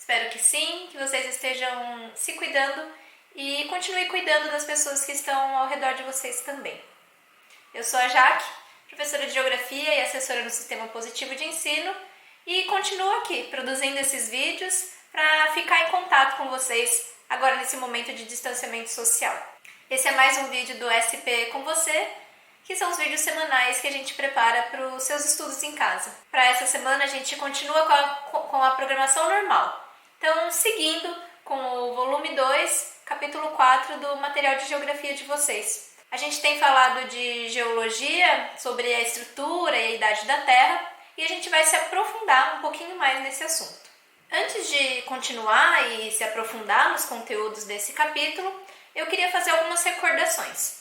Espero que sim, que vocês estejam se cuidando e continuem cuidando das pessoas que estão ao redor de vocês também. Eu sou a Jaque, professora de Geografia e assessora no Sistema Positivo de Ensino, e continuo aqui produzindo esses vídeos para ficar em contato com vocês agora nesse momento de distanciamento social. Esse é mais um vídeo do SP com você, que são os vídeos semanais que a gente prepara para os seus estudos em casa. Para essa semana a gente continua com a programação normal. Então, seguindo com o volume 2, capítulo 4 do material de geografia de vocês. A gente tem falado de geologia, sobre a estrutura e a idade da Terra, e a gente vai se aprofundar um pouquinho mais nesse assunto. Antes de continuar e se aprofundar nos conteúdos desse capítulo, eu queria fazer algumas recordações.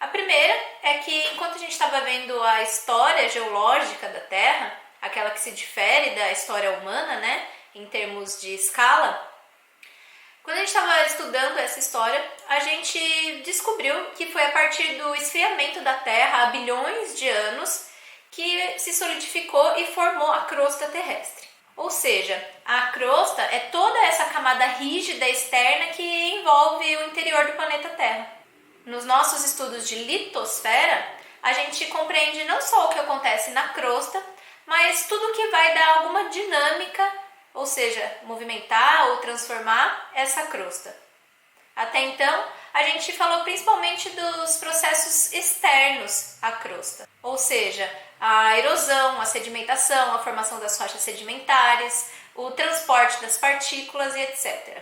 A primeira é que, enquanto a gente estava vendo a história geológica da Terra, aquela que se difere da história humana, né, em termos de escala, quando a gente estava estudando essa história, a gente descobriu que foi a partir do esfriamento da Terra há bilhões de anos que se solidificou e formou a crosta terrestre. Ou seja, a crosta é toda essa camada rígida externa que envolve o interior do planeta Terra. Nos nossos estudos de litosfera, a gente compreende não só o que acontece na crosta, mas tudo que vai dar alguma dinâmica, ou seja, movimentar ou transformar essa crosta. Até então, a gente falou principalmente dos processos externos à crosta, ou seja, a erosão, a sedimentação, a formação das rochas sedimentares, o transporte das partículas e etc.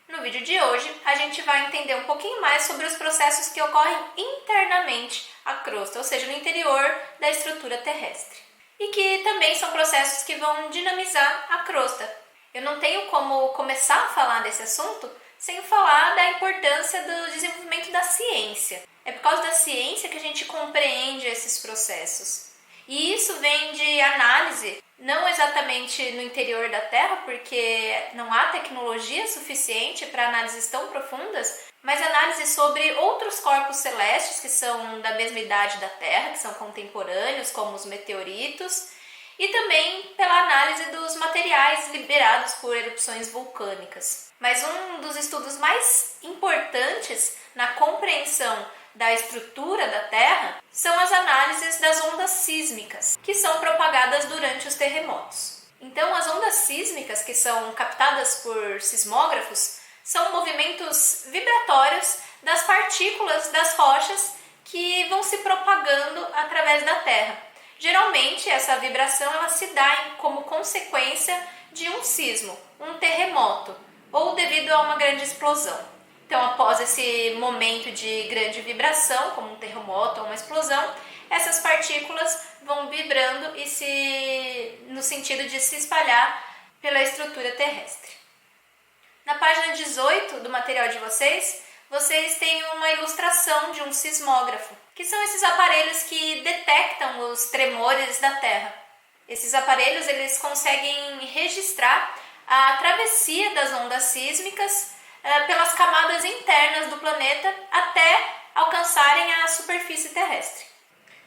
No vídeo de hoje, a gente vai entender um pouquinho mais sobre os processos que ocorrem internamente à crosta, ou seja, no interior da estrutura terrestre. E que também são processos que vão dinamizar a crosta. Eu não tenho como começar a falar desse assunto sem falar da importância do desenvolvimento da ciência. É por causa da ciência que a gente compreende esses processos. E isso vem de análise, não exatamente no interior da Terra, porque não há tecnologia suficiente para análises tão profundas, mas análise sobre outros corpos celestes que são da mesma idade da Terra, que são contemporâneos, como os meteoritos, e também pela análise dos materiais liberados por erupções vulcânicas. Mas um dos estudos mais importantes na compreensão da estrutura da Terra são as análises das ondas sísmicas, que são propagadas durante os terremotos. Então, as ondas sísmicas, que são captadas por sismógrafos, são movimentos vibratórios das partículas das rochas que vão se propagando através da Terra. Geralmente, essa vibração ela se dá como consequência de um sismo, um terremoto, ou devido a uma grande explosão. Então, após esse momento de grande vibração, como um terremoto ou uma explosão, essas partículas vão vibrando no sentido de se espalhar pela estrutura terrestre. Na página 18 do material de vocês têm uma ilustração de um sismógrafo, que são esses aparelhos que detectam os tremores da Terra. Esses aparelhos eles conseguem registrar a travessia das ondas sísmicas pelas camadas internas do planeta até alcançarem a superfície terrestre.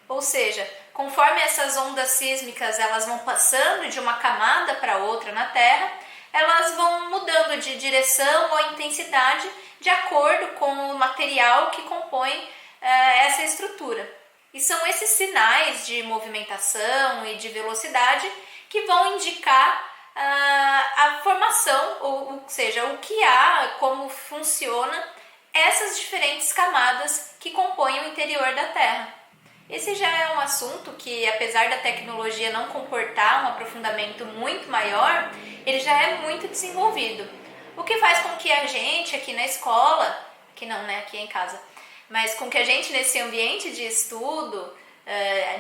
Ou seja, conforme essas ondas sísmicas elas vão passando de uma camada para outra na Terra, elas vão mudando de direção ou intensidade de acordo com o material que compõe essa estrutura. E são esses sinais de movimentação e de velocidade que vão indicar a formação, ou seja, o que há, como funciona essas diferentes camadas que compõem o interior da Terra. Esse já é um assunto que, apesar da tecnologia não comportar um aprofundamento muito maior, ele já é muito desenvolvido. O que faz com que a gente aqui na escola, aqui não, né, aqui em casa, mas com que a gente nesse ambiente de estudo,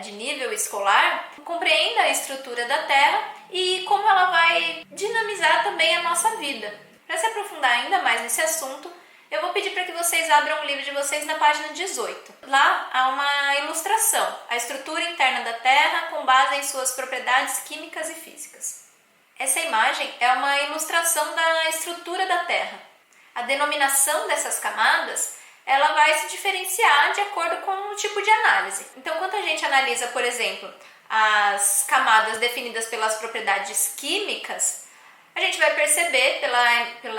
de nível escolar, compreenda a estrutura da Terra e como ela vai dinamizar também a nossa vida. Para se aprofundar ainda mais nesse assunto, eu vou pedir para que vocês abram o livro de vocês na página 18. Lá há uma ilustração, a estrutura interna da Terra com base em suas propriedades químicas e físicas. Essa imagem é uma ilustração da estrutura da Terra. A denominação dessas camadas ela vai se diferenciar de acordo com o tipo de análise. Então, quando a gente analisa, por exemplo, as camadas definidas pelas propriedades químicas, A gente vai perceber pelo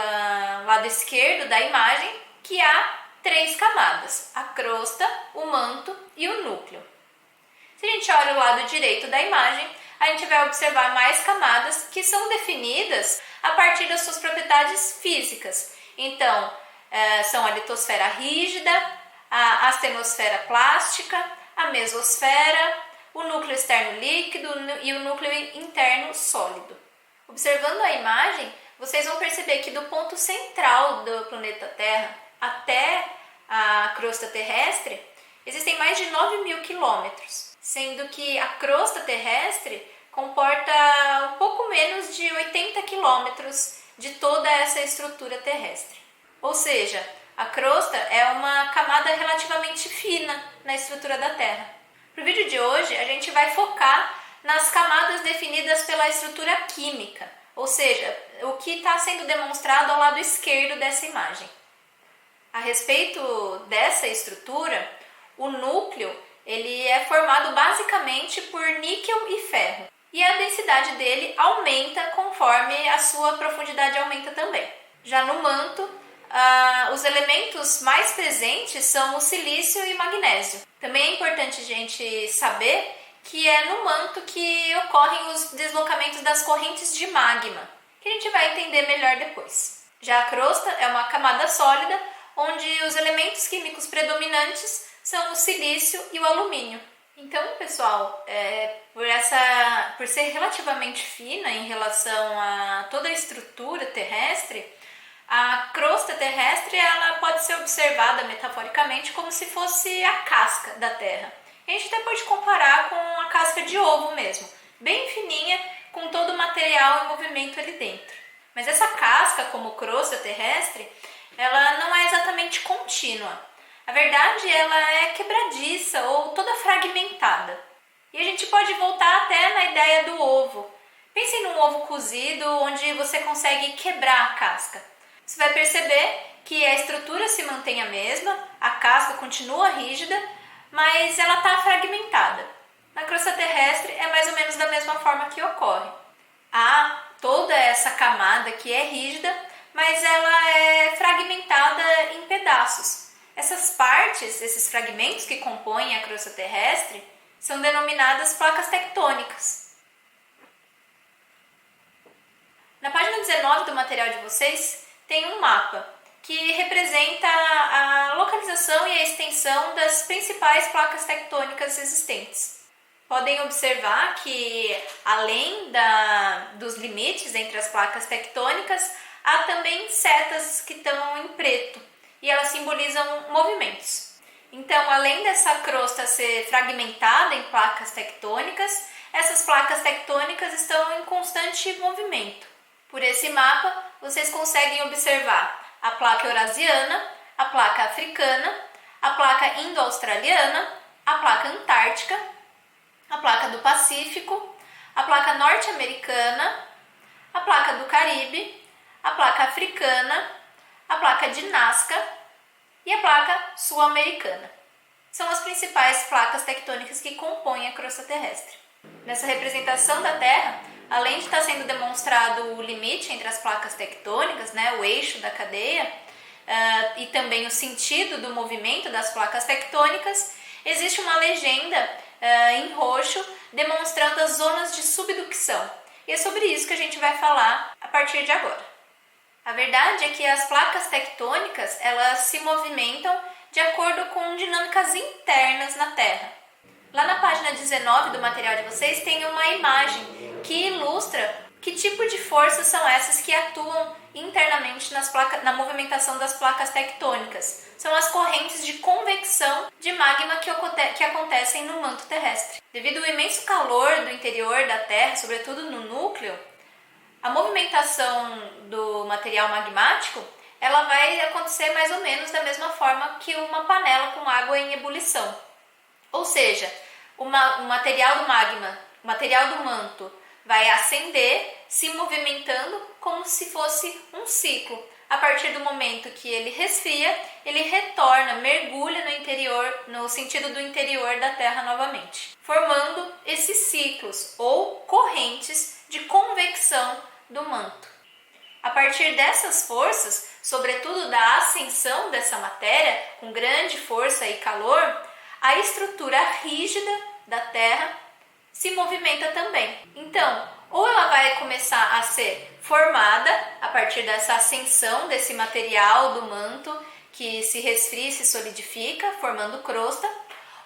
lado esquerdo da imagem que há 3 camadas: a crosta, o manto e o núcleo. Se a gente olha o lado direito da imagem, a gente vai observar mais camadas que são definidas a partir das suas propriedades físicas. Então, são a litosfera rígida, a astenosfera plástica, a mesosfera, o núcleo externo líquido e o núcleo interno sólido. Observando a imagem, vocês vão perceber que do ponto central do planeta Terra até a crosta terrestre, existem mais de 9.000 quilômetros, sendo que a crosta terrestre comporta um pouco menos de 80 quilômetros de toda essa estrutura terrestre. Ou seja, a crosta é uma camada relativamente fina na estrutura da Terra. Para o vídeo de hoje, a gente vai focar nas camadas definidas pela estrutura química, ou seja, o que está sendo demonstrado ao lado esquerdo dessa imagem. A respeito dessa estrutura, o núcleo ele é formado basicamente por níquel e ferro, e a densidade dele aumenta conforme a sua profundidade aumenta também. Já no manto, os elementos mais presentes são o silício e magnésio. Também é importante a gente saber que é no manto que ocorrem os deslocamentos das correntes de magma, que a gente vai entender melhor depois. Já a crosta é uma camada sólida, onde os elementos químicos predominantes são o silício e o alumínio. Então, pessoal, por ser relativamente fina em relação a toda a estrutura terrestre, a crosta terrestre ela pode ser observada metaforicamente como se fosse a casca da Terra. A gente até pode comparar com a casca de ovo mesmo, bem fininha, com todo o material em movimento ali dentro. Mas essa casca, como crosta terrestre, ela não é exatamente contínua. Na verdade, ela é quebradiça ou toda fragmentada. E a gente pode voltar até na ideia do ovo. Pensem num ovo cozido onde você consegue quebrar a casca. Você vai perceber que a estrutura se mantém a mesma, a casca continua rígida, mas ela está fragmentada. Na crosta terrestre é mais ou menos da mesma forma que ocorre. Há toda essa camada que é rígida, mas ela é fragmentada em pedaços. Essas partes, esses fragmentos que compõem a crosta terrestre, são denominadas placas tectônicas. Na página 19 do material de vocês tem um mapa que representa a localização e a extensão das principais placas tectônicas existentes. Podem observar que, além dos limites entre as placas tectônicas, há também setas que estão em preto e elas simbolizam movimentos. Então, além dessa crosta ser fragmentada em placas tectônicas, essas placas tectônicas estão em constante movimento. Por esse mapa, vocês conseguem observar a placa eurasiana, a placa africana, a placa indo-australiana, a placa antártica, a placa do Pacífico, a placa norte-americana, a placa do Caribe, a placa africana, a placa de Nazca e a placa sul-americana. São as principais placas tectônicas que compõem a crosta terrestre. Nessa representação da Terra, além de estar sendo demonstrado o limite entre as placas tectônicas, o eixo da cadeia, e também o sentido do movimento das placas tectônicas, existe uma legenda em roxo demonstrando as zonas de subducção. E é sobre isso que a gente vai falar a partir de agora. A verdade é que as placas tectônicas elas se movimentam de acordo com dinâmicas internas na Terra. Lá na página 19 do material de vocês tem uma imagem que ilustra que tipo de forças são essas que atuam internamente na movimentação das placas tectônicas. São as correntes de convecção de magma que acontecem no manto terrestre. Devido ao imenso calor do interior da Terra, sobretudo no núcleo, a movimentação do material magmático ela vai acontecer mais ou menos da mesma forma que uma panela com água em ebulição. Ou seja, o material do magma, o material do manto, vai ascender, se movimentando como se fosse um ciclo. A partir do momento que ele resfria, ele retorna, mergulha no interior, no sentido do interior da Terra novamente, formando esses ciclos ou correntes de convecção do manto. partir dessas forças, sobretudo da ascensão dessa matéria, com grande força e calor, a estrutura rígida da Terra se movimenta também. Então, ou ela vai começar a ser formada a partir dessa ascensão desse material do manto que se resfria e se solidifica, formando crosta,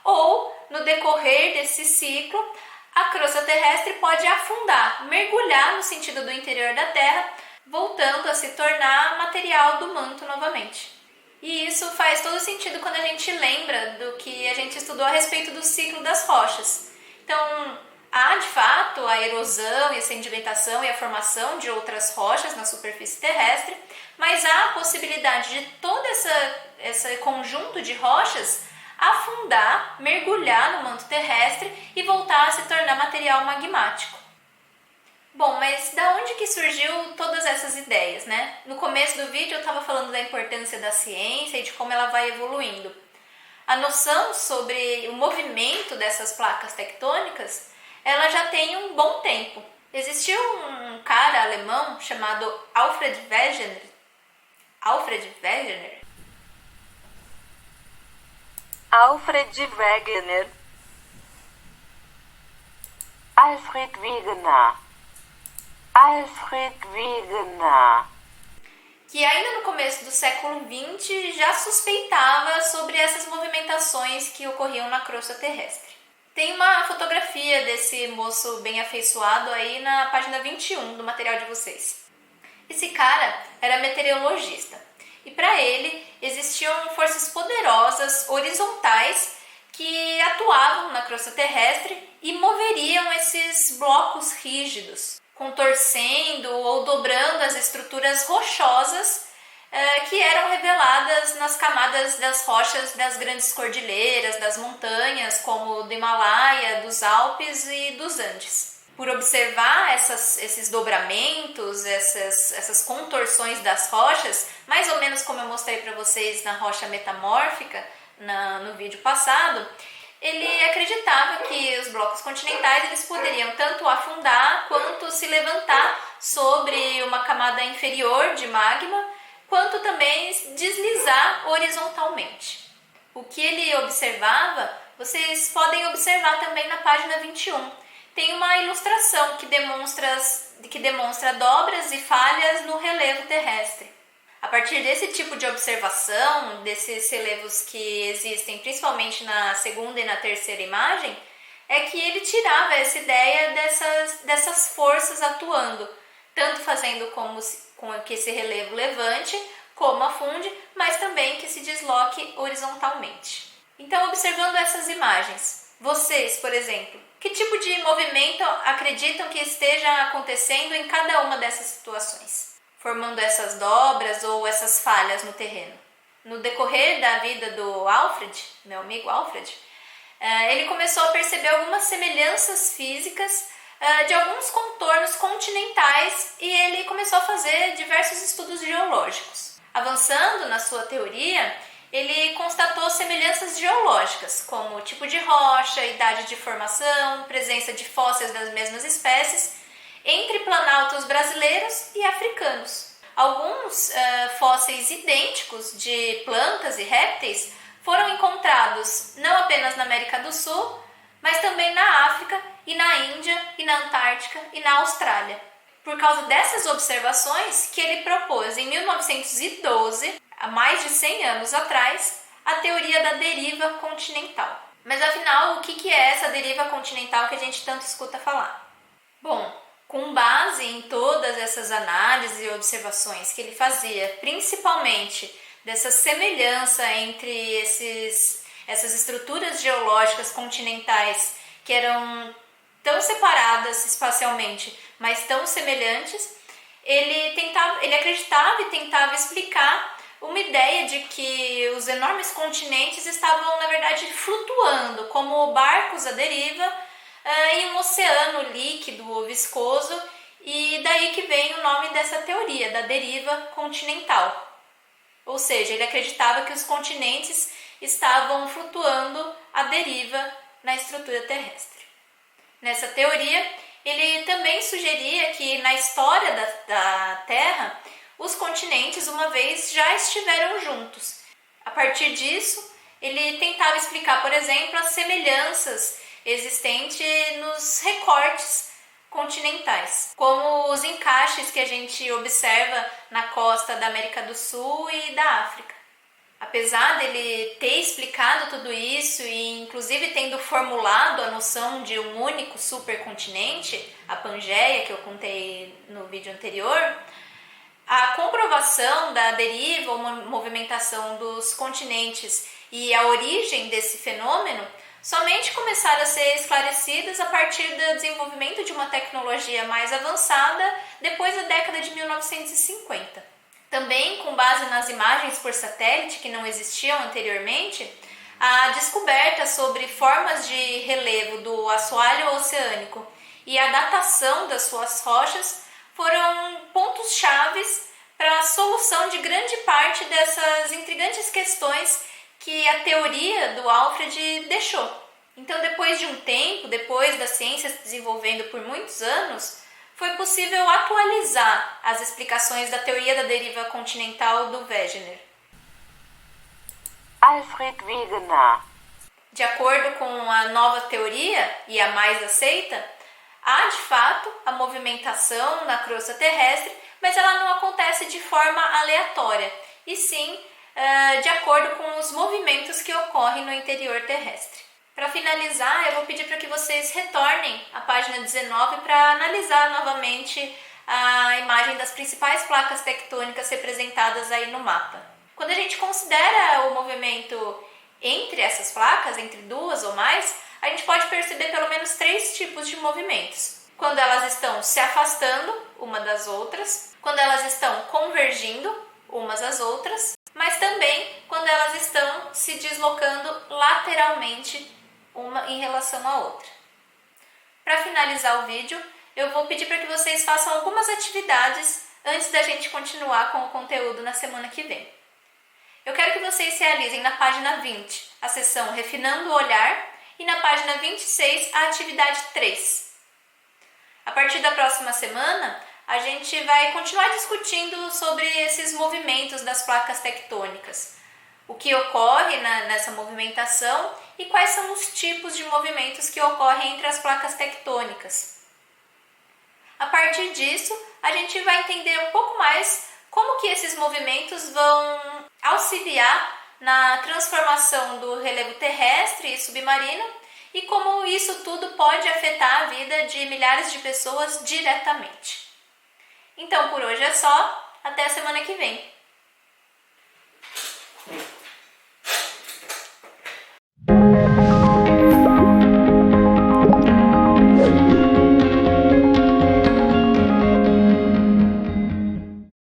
ou no decorrer desse ciclo, a crosta terrestre pode afundar, mergulhar no sentido do interior da Terra, voltando a se tornar material do manto novamente. E isso faz todo sentido quando a gente lembra do que a gente estudou a respeito do ciclo das rochas. Então, há de fato a erosão e a sedimentação e a formação de outras rochas na superfície terrestre, mas há a possibilidade de todo esse conjunto de rochas afundar, mergulhar no manto terrestre e voltar a se tornar material magmático. Bom, mas da onde que surgiu todas essas ideias, né? No começo do vídeo eu estava falando da importância da ciência e de como ela vai evoluindo. A noção sobre o movimento dessas placas tectônicas, ela já tem um bom tempo. Existiu um cara alemão chamado Alfred Wegener. Alfred Wegener. Alfred Wegener. Alfred Wegener. Alfred Wegener. Que ainda no começo do século XX já suspeitava sobre essas movimentações que ocorriam na crosta terrestre. Tem uma fotografia desse moço bem afeiçoado aí na página 21 do material de vocês. Esse cara era meteorologista e para ele existiam forças poderosas horizontais que atuavam na crosta terrestre e moveriam esses blocos rígidos, contorcendo ou dobrando as estruturas rochosas que eram reveladas nas camadas das rochas das grandes cordilheiras, das montanhas, como do Himalaia, dos Alpes e dos Andes. Por observar esses dobramentos, essas contorções das rochas, mais ou menos como eu mostrei para vocês na rocha metamórfica no vídeo passado, ele acreditava que os blocos continentais eles poderiam tanto afundar quanto se levantar sobre uma camada inferior de magma, quanto também deslizar horizontalmente. O que ele observava, vocês podem observar também na página 21. Tem uma ilustração que demonstra dobras e falhas no relevo terrestre. A partir desse tipo de observação, desses relevos que existem principalmente na segunda e na terceira imagem, é que ele tirava essa ideia dessas forças atuando, tanto fazendo com que esse relevo levante, como afunde, mas também que se desloque horizontalmente. Então, observando essas imagens, vocês, por exemplo, que tipo de movimento acreditam que esteja acontecendo em cada uma dessas situações, formando essas dobras ou essas falhas no terreno? No decorrer da vida do Alfred, meu amigo Alfred, ele começou a perceber algumas semelhanças físicas de alguns contornos continentais e ele começou a fazer diversos estudos geológicos. Avançando na sua teoria, ele constatou semelhanças geológicas, como tipo de rocha, idade de formação, presença de fósseis das mesmas espécies, entre planaltos brasileiros e africanos. Alguns fósseis idênticos de plantas e répteis foram encontrados não apenas na América do Sul, mas também na África e na Índia e na Antártica e na Austrália. Por causa dessas observações que ele propôs em 1912, há mais de 100 anos atrás, a teoria da deriva continental. Mas afinal, o que é essa deriva continental que a gente tanto escuta falar? Bom, com base em todas essas análises e observações que ele fazia, principalmente dessa semelhança entre essas estruturas geológicas continentais que eram tão separadas espacialmente, mas tão semelhantes, ele acreditava e tentava explicar uma ideia de que os enormes continentes estavam, na verdade, flutuando como barcos à deriva em um oceano líquido ou viscoso, e daí que vem o nome dessa teoria, da deriva continental. Ou seja, ele acreditava que os continentes estavam flutuando à deriva na estrutura terrestre. Nessa teoria, ele também sugeria que na história da Terra, os continentes uma vez já estiveram juntos. A partir disso, ele tentava explicar, por exemplo, as semelhanças existentes nos recortes continentais, como os encaixes que a gente observa na costa da América do Sul e da África. Apesar dele ter explicado tudo isso e inclusive tendo formulado a noção de um único supercontinente, a Pangeia, que eu contei no vídeo anterior, a comprovação da deriva ou movimentação dos continentes e a origem desse fenômeno somente começaram a ser esclarecidas a partir do desenvolvimento de uma tecnologia mais avançada depois da década de 1950. Também, com base nas imagens por satélite que não existiam anteriormente, a descoberta sobre formas de relevo do assoalho oceânico e a datação das suas rochas foram pontos chaves para a solução de grande parte dessas intrigantes questões que a teoria do Alfred deixou. Então, depois de um tempo, depois da ciência se desenvolvendo por muitos anos, foi possível atualizar as explicações da teoria da deriva continental do Wegener. Alfred Wegener. De acordo com a nova teoria e a mais aceita, há de fato a movimentação na crosta terrestre, mas ela não acontece de forma aleatória, e sim de acordo com os movimentos que ocorrem no interior terrestre. Para finalizar, eu vou pedir para que vocês retornem à página 19 para analisar novamente a imagem das principais placas tectônicas representadas aí no mapa. Quando a gente considera o movimento entre essas placas, entre duas ou mais, a gente pode perceber pelo menos 3 tipos de movimentos. Quando elas estão se afastando uma das outras, quando elas estão convergindo umas às outras, mas também quando elas estão se deslocando lateralmente uma em relação à outra. Para finalizar o vídeo, eu vou pedir para que vocês façam algumas atividades antes da gente continuar com o conteúdo na semana que vem. Eu quero que vocês realizem na página 20 a seção Refinando o Olhar e na página 26 a atividade 3. A partir da próxima semana, a gente vai continuar discutindo sobre esses movimentos das placas tectônicas, o que ocorre nessa movimentação e quais são os tipos de movimentos que ocorrem entre as placas tectônicas. A partir disso, a gente vai entender um pouco mais como que esses movimentos vão auxiliar na transformação do relevo terrestre e submarino e como isso tudo pode afetar a vida de milhares de pessoas diretamente. Então, por hoje é só. Até a semana que vem.